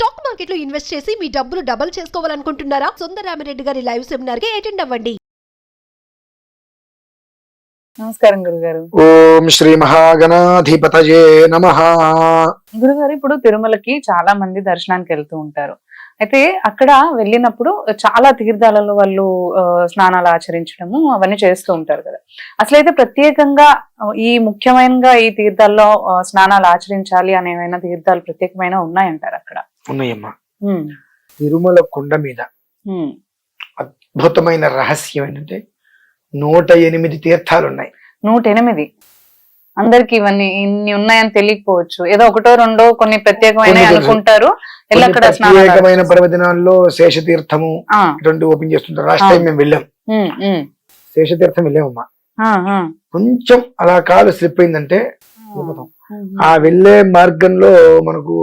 Stock market లో invest చేసి మీ డబ్బులు డబుల్ చేసుకోవాలనుకుంటున్నారా? సుందరరామిరెడ్డి గారి లైవ్ సెమినార్ కి అటెండ్ అవ్వండి. నమస్కారం గురుగారు. ఓం శ్రీ మహాగణాధిపతయే నమః. గురుగారు, ఇప్పుడు తిరుమలకి చాలా మంది దర్శనానికి వెళ్తూ ఉంటారు. అయితే అక్కడ వెళ్ళినప్పుడు చాలా తీర్థాలలో వాళ్ళు స్నానాలు ఆచరించడము అవన్నీ చేస్తూ ఉంటారు కదా. అసలైతే ప్రత్యేకంగా ముఖ్యమైనగా ఈ తీర్థాల్లో స్నానాలు ఆచరించాలి అనే ఏమైనా తీర్థాలు ప్రత్యేకమైన ఉన్నాయంటారు అక్కడ? ఉన్నాయమ్మా. తిరుమల కొండ మీద అద్భుతమైన రహస్యం ఏంటంటే 108 తీర్థాలు ఉన్నాయి. 108. అందరికి ఇవన్నీ ఇన్ని ఉన్నాయని తెలియకపోవచ్చు. ఏదో ఒకటో రెండో కొన్ని ప్రత్యేకమైన అనుకుంటారు. ప్రత్యేకమైన పర్వదినాల్లో శేషతీర్థము రెండు ఓపెన్ చేస్తుంటారు. లాస్ట్ టైం మేము వెళ్ళాం, శేషతీర్థం వెళ్ళామమ్మా. కొంచెం అలా కాలు స్లిప్ అయిందంటే ఆ వెళ్లే మార్గంలో మనకు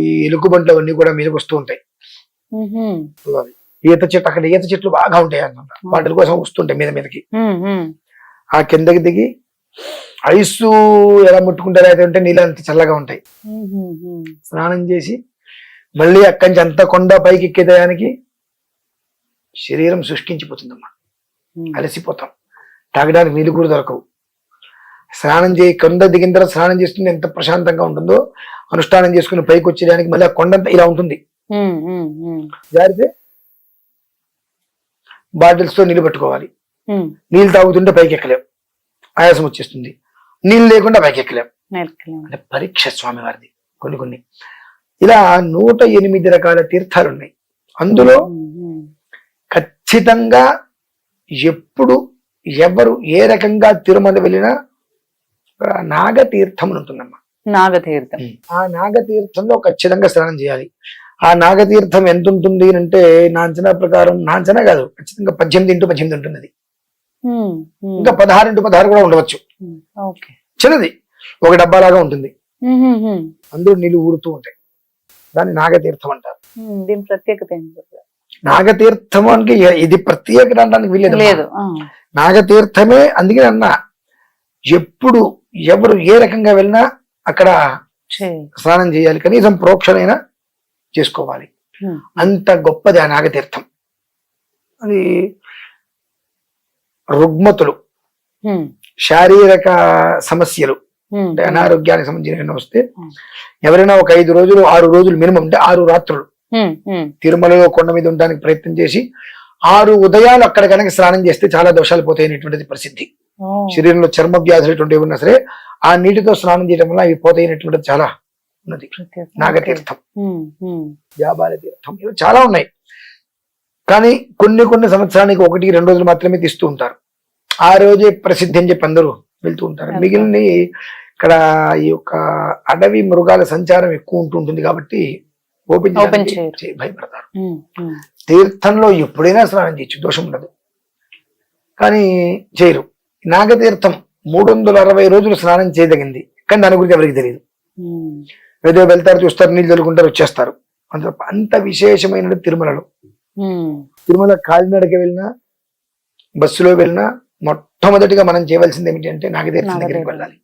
ఈ ఎలుగుబంట్లు అవన్నీ కూడా మీదకి వస్తూ ఉంటాయి. ఈత చెట్టు, అక్కడ ఈత చెట్లు బాగా ఉంటాయి అన్నమాట. వాటి కోసం వస్తుంటాయి మీదకి. ఆ కిందకి దిగి ఐసు ఎలా ముట్టుకుంటారు అయితే ఉంటే నీళ్ళు అంత చల్లగా ఉంటాయి. స్నానం చేసి మళ్ళీ అక్కడి నుంచి అంత కొండ పైకి ఎక్కేదానికి శరీరం శుష్కించిపోతుందమ్మా. అలసిపోతాం, తాగడానికి నీళ్ళు కూడా దొరకవు. స్నానం కొండ దిగిన తర్వాత స్నానం చేస్తుంది ఎంత ప్రశాంతంగా ఉంటుందో, అనుష్ఠానం చేసుకుని పైకి వచ్చేదానికి మళ్ళీ ఆ కొండంతా ఇలా ఉంటుంది. జారితే బాటిల్స్ తో నీళ్ళు పట్టుకోవాలి. నీళ్ళు తాగుతుంటే పైకి ఎక్కలేం, ఆయాసం వచ్చేస్తుంది. నీళ్ళు లేకుండా పైకి ఎక్కలేం. అంటే పరీక్ష స్వామి వారిది. కొన్ని ఇలా 108 రకాల తీర్థాలు ఉన్నాయి. అందులో ఖచ్చితంగా ఎప్పుడు ఎవరు ఏ రకంగా తిరుమల వెళ్ళినా నాగతీర్థం ఉంటుందమ్మా. నాగతీర్థం. ఆ నాగతీర్థంలో ఖచ్చితంగా స్నానం చేయాలి. ఆ నాగతీర్థం ఎంత ఉంటుంది అంటే నా అంచనా ప్రకారం, నా అంచనా కాదు, ఖచ్చితంగా 18x18 ఉంటుంది. అది ఇంకా 16x16 కూడా ఉండవచ్చు. చిన్నది ఒక డబ్బా లాగా ఉంటుంది. అందులో నీళ్లు ఊరుతూ ఉంటాయి. దాన్ని నాగతీర్థం అంటారు. దీని ప్రత్యేకత నాగతీర్థం అంటే ఇది ప్రత్యేకత అనడానికి వీలేదు. నాగతీర్థమే. అందుకే అన్నా, ఎప్పుడు ఎవరు ఏ రకంగా వెళ్ళినా అక్కడ స్నానం చేయాలి, కనీసం ప్రోక్షణైనా చేసుకోవాలి. అంత గొప్పది ఆ నాగతీర్థం. అది రుగ్మతులు, శారీరక సమస్యలు, అంటే అనారోగ్యానికి సంబంధించిన వస్తే ఎవరైనా ఒక 5 రోజులు 6 రోజులు మినిమం, అంటే 6 రాత్రులు తిరుమలలో కొండ మీద ఉండడానికి ప్రయత్నం చేసి 6 ఉదయాలు అక్కడ కనుక స్నానం చేస్తే చాలా దోషాలు పోతాయనేటువంటిది ప్రసిద్ధి. శరీరంలో చర్మ వ్యాధులు ఎటువంటివి ఉన్నా సరే ఆ నీటితో స్నానం చేయడం వల్ల అవి పోతాయనేటువంటిది చాలా ఉన్నది. నాగతీర్థం, జాబాల తీర్థం, ఇవి చాలా ఉన్నాయి. కానీ కొన్ని సంవత్సరానికి 1-2 రోజులు మాత్రమే తీస్తూ ఉంటారు. ఆ రోజే ప్రసిద్ధి అని చెప్పి అందరూ వెళ్తూ ఉంటారు. మిగిలిన ఇక్కడ ఈ యొక్క అడవి మృగాల సంచారం ఎక్కువ ఉంటుంటుంది కాబట్టి ఓపెన్ భయపడతారు. తీర్థంలో ఎప్పుడైనా స్నానం చేయొచ్చు, దోషం ఉండదు, కానీ చేయరు. నాగతీర్థం 360 రోజులు స్నానం చేయదగింది, కానీ దాని గురించి ఎవరికి తెలియదు. ఏదో వెళ్తారు, చూస్తారు, నీళ్ళు చల్లుకుంటారు, వచ్చేస్తారు. అంత విశేషమైన తిరుమలలో. తిరుమల కాలినడక వెళ్ళినా బస్సులో వెళ్ళినా మొట్టమొదటిగా మనం చేయవలసింది ఏమిటి అంటే నాగతీర్థం దగ్గరికి వెళ్ళాలి.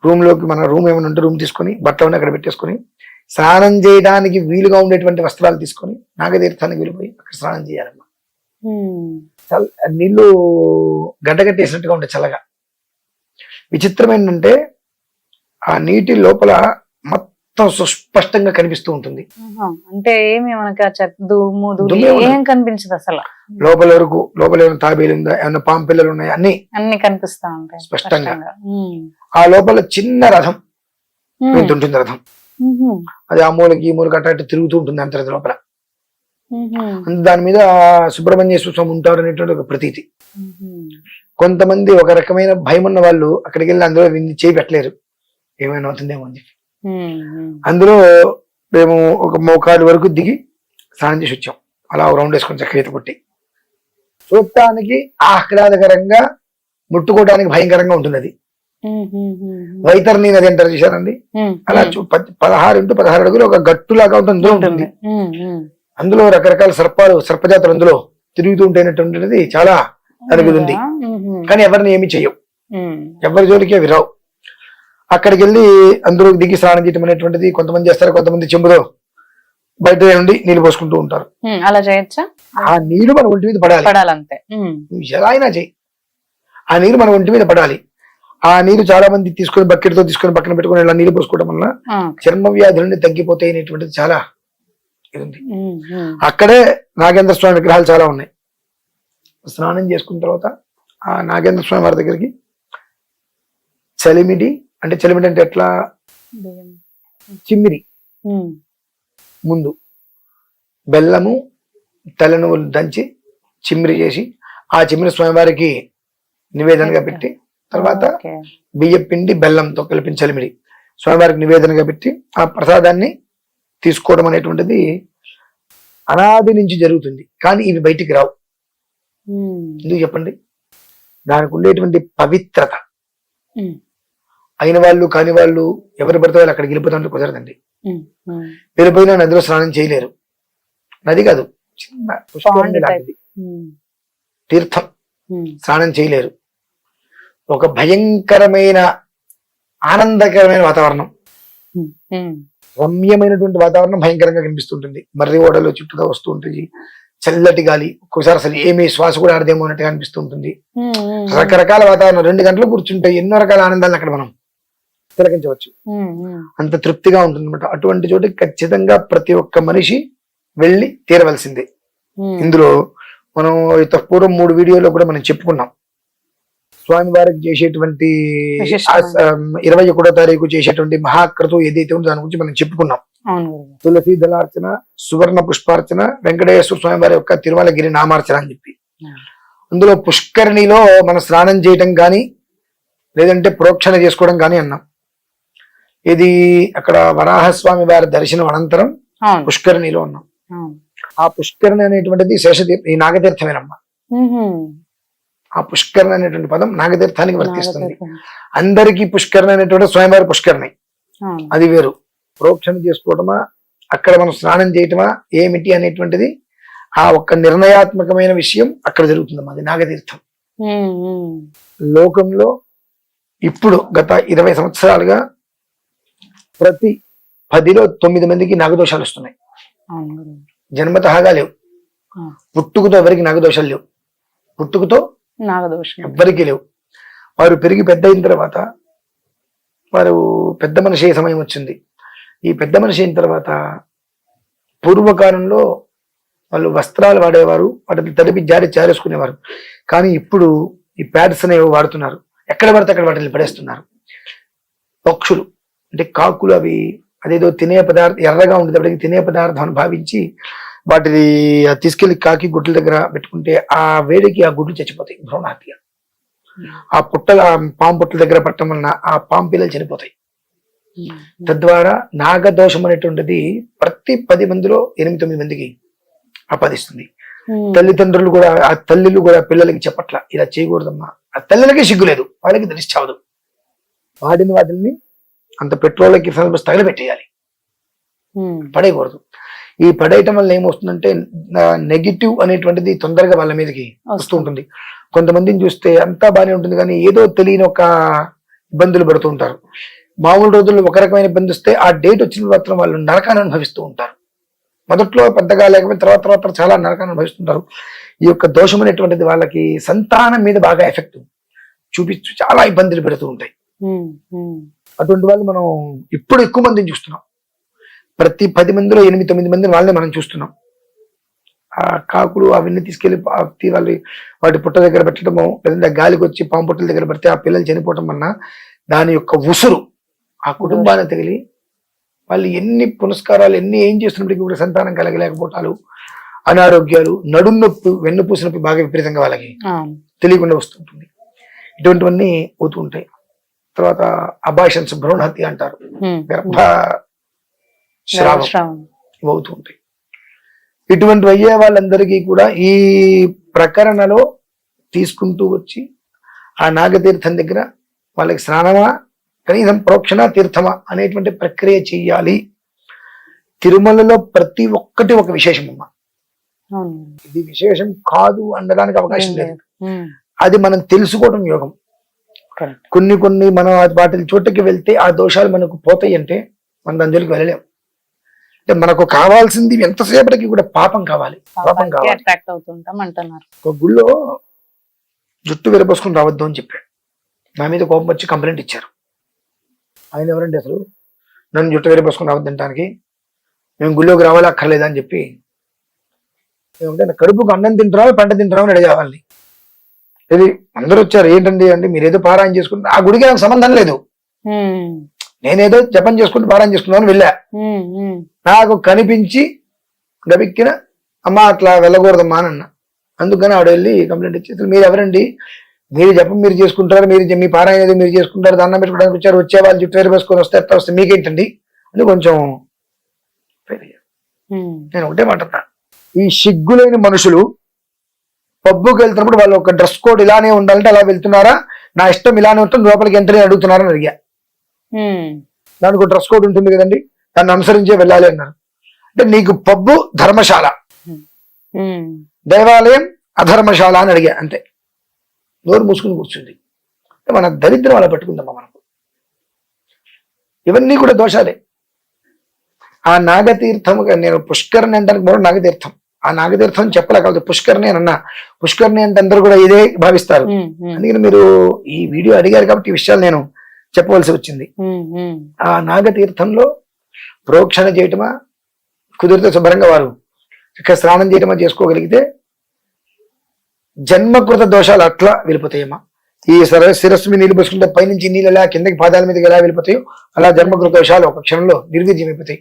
రూమ్ లోకి, మన రూమ్ ఏమైనా ఉంటే రూమ్ తీసుకొని బట్టలు అక్కడ పెట్టేసుకొని స్నానం చేయడానికి వీలుగా ఉండేటువంటి వస్త్రాలు తీసుకొని నాగతీర్థానికి వెళ్ళిపోయి అక్కడ స్నానం చేయాలమ్మా. నీళ్లు గడ్డగట్టేసినట్టుగా ఉంటాయి చల్లగా. విచిత్రం ఏంటంటే ఆ నీటి లోపల మొత్తం సుస్పష్టంగా కనిపిస్తూ ఉంటుంది. అంటే ఏమి ఏం కనిపించదు అసలు. లోపల వరకు, లోపల ఏమైనా తాబేలు ఉందా, ఏమైనా పాము పిల్లలు ఉన్నాయా, అన్ని కనిపిస్తా ఉంటాయి స్పష్టంగా. ఆ లోపల చిన్న రథం ఉంటుంది. రథం అది ఆ మూలకి ఈ మూలకి అట్లా తిరుగుతూ ఉంటుంది అంతర్గత లోపల. దాని మీద సుబ్రహ్మణ్యేశ్వర స్వామి ఉంటారు అనేటువంటి ఒక ప్రతీతి. కొంతమంది ఒక రకమైన భయం ఉన్న వాళ్ళు అక్కడికి వెళ్ళి అందులో చేయి పెట్టలేరు, ఏమైనా అవుతుందేమో అని చెప్పి. అందులో మేము ఒక మోకాలు వరకు దిగి స్నానం చేసి వచ్చాం. అలా రౌండ్ వేసుకొని చక్కగా ఈత కొట్టి చూడటానికి ఆహ్లాదకరంగా, ముట్టుకోవడానికి భయంకరంగా ఉంటుంది. అది వైతరణి నది అంటారు, చూసారండి? అలా 16x16 అడుగులు ఒక గట్టులాగా ఉంటుంది. అందులో రకరకాల సర్పజాతులు అందులో తిరుగుతూ ఉంటేనటువంటిది చాలా అరుగుతుంది. కానీ ఎవరిని ఏమి చెయ్యవు, ఎవరి జోలికి అవి రావు. అక్కడికి వెళ్ళి అందరూ దిగి స్నానం చేయటం అనేటువంటిది కొంతమంది చేస్తారు, కొంతమంది చెంబులో బయట నుండి నీళ్లు పోసుకుంటూ ఉంటారు. అలా చేయొచ్చా? ఆ నీళ్లు మన ఒంటి మీద పడాలి. పడాలంతే. నువ్వు ఎలా అయినా చేయి, ఆ నీరు మన ఒంటి మీద పడాలి. ఆ నీరు చాలా మంది తీసుకొని బకెట్ తో తీసుకొని పక్కన పెట్టుకుని ఇలా నీళ్లు పోసుకోవడం వల్ల చర్మ వ్యాధులన్నీ తగ్గిపోతాయి అనేటువంటిది చాలా ఇది ఉంది. అక్కడే నాగేంద్ర స్వామి విగ్రహాలు చాలా ఉన్నాయి. స్నానం చేసుకున్న తర్వాత ఆ నాగేంద్ర స్వామి వారి దగ్గరికి చలిమిడి అంటే ఎట్లా చిమ్మిరి ముందు బెల్లము తెల్ల నువ్వులు దంచి చిమ్మిరి చేసి ఆ చిమ్మిరి స్వామివారికి నివేదనగా పెట్టి తర్వాత బియ్య పిండి బెల్లంతో కలిపిన చలిమిడి స్వామివారికి నివేదనగా పెట్టి ఆ ప్రసాదాన్ని తీసుకోవడం అనేటువంటిది అనాది నుంచి జరుగుతుంది. కానీ ఇవి బయటికి రావు. ఎందుకు చెప్పండి? దానికి ఉండేటువంటి పవిత్రత. అయిన వాళ్ళు కాని వాళ్ళు ఎవరు పడితే వాళ్ళు అక్కడికి వెళ్ళిపోతాంటే కుదరదండి. వెళ్ళిపోయినా నదిలో స్నానం చేయలేరు. నది కాదు, చిన్న పుష్కరిణి లాంటిది తీర్థం, స్నానం చేయలేరు. ఒక భయంకరమైన ఆనందకరమైన వాతావరణం, రమ్యమైనటువంటి వాతావరణం భయంకరంగా కనిపిస్తుంటుంది. మర్రి ఓడలో చుట్టూగా వస్తూ ఉంటుంది, చల్లటి గాలి, ఒక్కోసారి అసలు ఏమీ శ్వాస కూడా ఆడదేమో అన్నట్టుగా అనిపిస్తూ ఉంటుంది. రకరకాల వాతావరణం, 2 గంటలు కూర్చుంటే ఎన్నో రకాల ఆనందాలను అక్కడ మనం తిలకించవచ్చు. అంత తృప్తిగా ఉంటుంది అనమాట. అటువంటి చోటు ఖచ్చితంగా ప్రతి ఒక్క మనిషి వెళ్ళి తీరవలసిందే. ఇందులో మనం పూర్వం 3 వీడియోలో కూడా మనం చెప్పుకున్నాం. స్వామివారికి చేసేటువంటి 21వ తారీఖు చేసేటువంటి మహాక్రతు ఏదైతే ఉందో దాని గురించి మనం చెప్పుకున్నాం. తులసి దళార్చన, సువర్ణ పుష్పార్చన, వెంకటేశ్వర స్వామి వారి యొక్క తిరుమలగిరి నామార్చన అని చెప్పి, అందులో పుష్కరిణిలో మనం స్నానం చేయటం కానీ లేదంటే ప్రోక్షణ చేసుకోవడం కానీ అన్నాం. ఇది అక్కడ వరాహస్వామి వారి దర్శనం అనంతరం పుష్కరిణిలో ఉన్నాం. ఆ పుష్కరిణి అనేటువంటిది ఈ నాగతీర్థమేనమ్మా. ఆ పుష్కరణ అనేటువంటి పదం నాగతీర్థానికి వర్తిస్తుంది. అందరికీ పుష్కరణ అనేటువంటి స్వయంవారి పుష్కరణి, అది వేరు. ప్రోక్షణ చేసుకోవటమా, అక్కడ మనం స్నానం చేయటమా ఏమిటి అనేటువంటిది ఆ ఒక్క నిర్ణయాత్మకమైన విషయం అక్కడ జరుగుతుందమ్మా. అది నాగతీర్థం. లోకంలో ఇప్పుడు గత 20 సంవత్సరాలుగా ప్రతి 10లో 9 మందికి నాగదోషాలు వస్తున్నాయి. జన్మతహాగా లేవు, పుట్టుకతో ఎవరికి నాగదోషాలు లేవు, పుట్టుకతో నాగదోషం ఎవ్వరికి లేవు. వారు పెరిగి పెద్ద అయిన తర్వాత వారు పెద్ద మనిషి అయ్యే సమయం వచ్చింది. ఈ పెద్ద మనిషి అయిన తర్వాత పూర్వకాలంలో వాళ్ళు వస్త్రాలు వాడేవారు, వాటిని తడిపి జారేసుకునేవారు. కానీ ఇప్పుడు ఈ ప్యాడ్స్ అనేవి వాడుతున్నారు. ఎక్కడ పడితే అక్కడ వాటిని పడేస్తున్నారు. పక్షులు అంటే కాకులు, అవి అదేదో తినే పదార్థం ఎర్రగా ఉండేటప్పటికి తినే పదార్థం అని భావించి వాటిని తీసుకెళ్లి కాకి గుడ్ల దగ్గర పెట్టుకుంటే ఆ వేడికి ఆ గుడ్లు చచ్చిపోతాయి భ్రూణహత్య. ఆ పాము పుట్టల దగ్గర పట్టడం వలన ఆ పాము పిల్లలు చనిపోతాయి. తద్వారా నాగదోషం అనేటువంటిది ప్రతి 10 మందిలో 8-9 మందికి ఆపాదిస్తుంది. తల్లిదండ్రులు కూడా, ఆ తల్లిలు కూడా పిల్లలకి చెప్పట్ల, ఇలా చేయకూడదమ్మా. ఆ తల్లిలకి సిగ్గులేదు, వాళ్ళకి తెలిసి చావదు. వాడిన వాటిని అంత పెట్రోల్కి తగలబెట్టేయాలి, పడేయకూడదు. ఈ పడేయటం వల్ల ఏమొస్తుందంటే నెగిటివ్ అనేటువంటిది తొందరగా వాళ్ళ మీదకి వస్తూ ఉంటుంది. కొంతమందిని చూస్తే అంతా బాగానే ఉంటుంది, కానీ ఏదో తెలియని ఒక ఇబ్బందులు పడుతూ ఉంటారు. మామూలు రోజుల్లో ఒక రకమైన ఇబ్బంది వస్తే ఆ డేట్ వచ్చిన తర్వాత వాళ్ళు నరకాన్ని అనుభవిస్తూ ఉంటారు. మొదట్లో పెద్దగా లేకపోతే తర్వాత చాలా నరకాన్ని అనుభవిస్తుంటారు. ఈ యొక్క దోషం అనేటువంటిది వాళ్ళకి సంతానం మీద బాగా ఎఫెక్ట్ చూపిస్తూ చాలా ఇబ్బందులు పెడుతూ ఉంటాయి. అటువంటి వాళ్ళు మనం ఇప్పుడు ఎక్కువ మందిని చూస్తున్నాం. ప్రతి 10 మందిలో 8-9 మందిని వాళ్ళని మనం చూస్తున్నాం. ఆ కాకులు అవన్నీ తీసుకెళ్లి వాటి పుట్ట దగ్గర పెట్టడము, లేదంటే గాలికి వచ్చి పాము పుట్టల దగ్గర పెడితే ఆ పిల్లలు చనిపోవటం వలన దాని యొక్క ఉసురు ఆ కుటుంబాన్ని తగిలి వాళ్ళు ఎన్ని పునస్కారాలు ఏం చేస్తున్నప్పటికీ కూడా సంతానం కలగలేకపోవటాలు, అనారోగ్యాలు, నడుము నొప్పి, వెన్నుపూస నొప్పి బాగా విపరీతంగా వాళ్ళకి తెలియకుండా వస్తుంటుంది. ఇటువంటివన్నీ అవుతూ ఉంటాయి. తర్వాత అబాషన్స్, భ్రూణహత్య అంటారు, గర్భ స్రావం అవుతూ ఉంటాయి. ఇటువంటి అయ్యే వాళ్ళందరికీ కూడా ఈ ప్రకరణలో తీసుకుంటూ వచ్చి ఆ నాగతీర్థం దగ్గర వాళ్ళకి స్నానమా కనీసం ప్రోక్షణ తీర్థమా అనేటువంటి ప్రక్రియ చెయ్యాలి. తిరుమలలో ప్రతి ఒక్కటి ఒక విశేషం అమ్మా. ఇది విశేషం కాదు అనడానికి అవకాశం లేదు. అది మనం తెలుసుకోవడం యోగం. కొన్ని మనం వాటి చోటకి వెళ్తే ఆ దోషాలు మనకు పోతాయి అంటే మనం దాని జోలికి వెళ్ళలేం. అంటే మనకు కావాల్సింది ఎంతసేపటికి కూడా పాపం కావాలి, పాపం కావాలి. అట్రాక్ట్ అవుతుంటాం అంటున్నారు. ఒక గుళ్ళో జుట్టు విరబోసుకుని రావద్దు అని చెప్పాడు. నా మీద కోపం వచ్చి కంప్లైంట్ ఇచ్చారు. ఆయన ఎవరండి అసలు నన్ను జుట్టు విరబోసుకుని రావద్దంటానికి, మేము గుళ్ళోకి రావాలి అక్కర్లేదా అని చెప్పి ఏమంటే కడుపుకు అన్నం తింటున్నావు పంట తింటున్నావు అని అడిగే వాళ్ళని. ఇది అందరూ వచ్చారు, ఏంటండి అంటే మీరు ఏదో పారాయణ చేసుకుంటే ఆ గుడికి నాకు సంబంధం లేదు, నేనేదో జపం చేసుకుంటూ పారాయణ చేసుకున్నాను వెళ్ళా. నాకు కనిపించి గబిక్కిన అమ్మ అట్లా వెళ్ళకూడదమ్మా అని అన్న. అందుకని ఆవిడ వెళ్ళి కంప్లైంట్ ఇచ్చి మీరు ఎవరండి, మీరు జపం మీరు చేసుకుంటారు, మీరు మీ పారాయణ ఏదో మీరు చేసుకుంటారు, దండం పెట్టుకోవడానికి వచ్చారు, వచ్చే వాళ్ళు జుట్టు వేసుకొని వస్తే ఎట్లా వస్తే మీకేంటండి అని కొంచెం నేను ఒకటే మాట్లాడతా. ఈ సిగ్గులేని మనుషులు పబ్బుకి వెళ్తున్నప్పుడు వాళ్ళు ఒక డ్రెస్ కోడ్ ఇలానే ఉండాలంటే అలా వెళ్తున్నారా, నా ఇష్టం ఇలానే ఉంటుంది లోపలికి ఎంట్రీ అడుగుతున్నారని అడిగా. దానికి ఒక డ్రెస్ కోడ్ ఉంటుంది కదండి, దాన్ని అనుసరించే వెళ్ళాలి అన్నారు. అంటే నీకు పబ్బు ధర్మశాల, దేవాలయం అధర్మశాల అని అడిగా, అంతే. నోరు మూసుకుని కూర్చుంది. మన దరిద్రం అలా పట్టుకుందామా మనకు. ఇవన్నీ కూడా దోషాలే. ఆ నాగతీర్థం నేను పుష్కరిణి అంటానికి మూడు నాగతీర్థం, ఆ నాగతీర్థం చెప్పలేకపోతే పుష్కరిణి అని అన్నా. పుష్కరిణి అంటే అందరూ కూడా ఇదే భావిస్తారు. అందుకని మీరు ఈ వీడియో అడిగారు కాబట్టి ఈ విషయాలు నేను చెప్పవలసి వచ్చింది. ఆ నాగతీర్థంలో ప్రోక్షణ చేయటమా కుదిరితే శుభ్రంగా వారు ఇక్కడ స్నానం చేయటమా చేసుకోగలిగితే జన్మకృత దోషాలు అట్లా వెళ్ళిపోతాయమ్మా. ఈ శిరస్సు మీద నీళ్ళు పోసుకుంటే పైనుంచి నీళ్ళు ఎలా కిందకి పాదాల మీదకి ఎలా వెళ్ళిపోతాయో అలా జన్మకృత దోషాలు ఒక క్షణంలో నిర్వీర్యం అయిపోతాయి.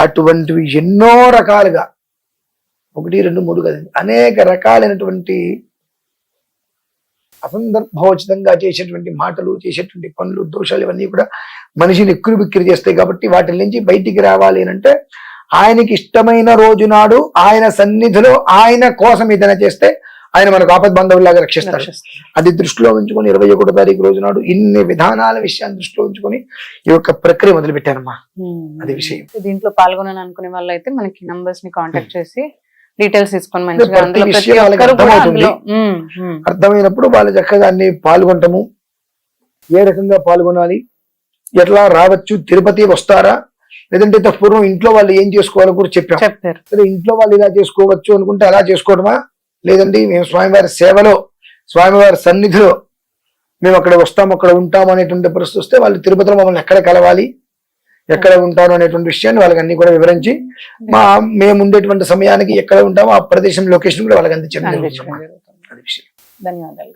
అటువంటివి ఎన్నో రకాలుగా 1, 2, 3 కదండి, అనేక రకాలైనటువంటి అసందర్భోచితంగా చేసేటువంటి మాటలు, చేసేటువంటి పనులు, దోషాలు ఇవన్నీ కూడా మనిషిని ఎక్కులు బిక్కిరి చేస్తాయి. కాబట్టి వాటి నుంచి బయటికి రావాలి అంటే ఆయనకి ఇష్టమైన రోజు నాడు ఆయన సన్నిధిలో ఆయన కోసం ఏదైనా చేస్తే ఆయన మనకు ఆపద్బంధవులాగా రక్షిస్తారు. అది దృష్టిలో ఉంచుకొని 21వ తారీఖు రోజు నాడు ఇన్ని విధానాల విషయాన్ని దృష్టిలో ఉంచుకొని ఈ యొక్క ప్రక్రియ మొదలు పెట్టారమ్మా. అది విషయం. దీంట్లో పాల్గొనాలని అనుకునే వాళ్ళు అయితే మనకి నంబర్స్ ని కాంటాక్ట్ చేసి డీటెయిల్స్ తీసుకొని మంచిగా అర్థమైనప్పుడు వాళ్ళు చక్కగా అన్ని పాల్గొంటాము. ఏ రకంగా పాల్గొనాలి, ఎట్లా రావచ్చు, తిరుపతి వస్తారా, లేదంటే పూర్వం ఇంట్లో వాళ్ళు ఏం చేసుకోవాలో కూడా చెప్పారు. ఇంట్లో వాళ్ళు ఇలా చేసుకోవచ్చు అనుకుంటే అలా చేసుకోవడమా, లేదండి మేము స్వామివారి సేవలో స్వామివారి సన్నిధిలో మేము అక్కడ వస్తాము అక్కడ ఉంటాము అనేటువంటి పరిస్థితి వస్తే వాళ్ళు తిరుపతిలో మమ్మల్ని ఎక్కడ కలవాలి, ఎక్కడ ఉంటాను అనేటువంటి విషయాన్ని వాళ్ళకి అన్ని కూడా వివరించి మేము ఉండేటువంటి సమయానికి ఎక్కడ ఉంటామో ఆ ప్రదేశం లొకేషన్ కూడా వాళ్ళకి అందించడం. ధన్యవాదాలు.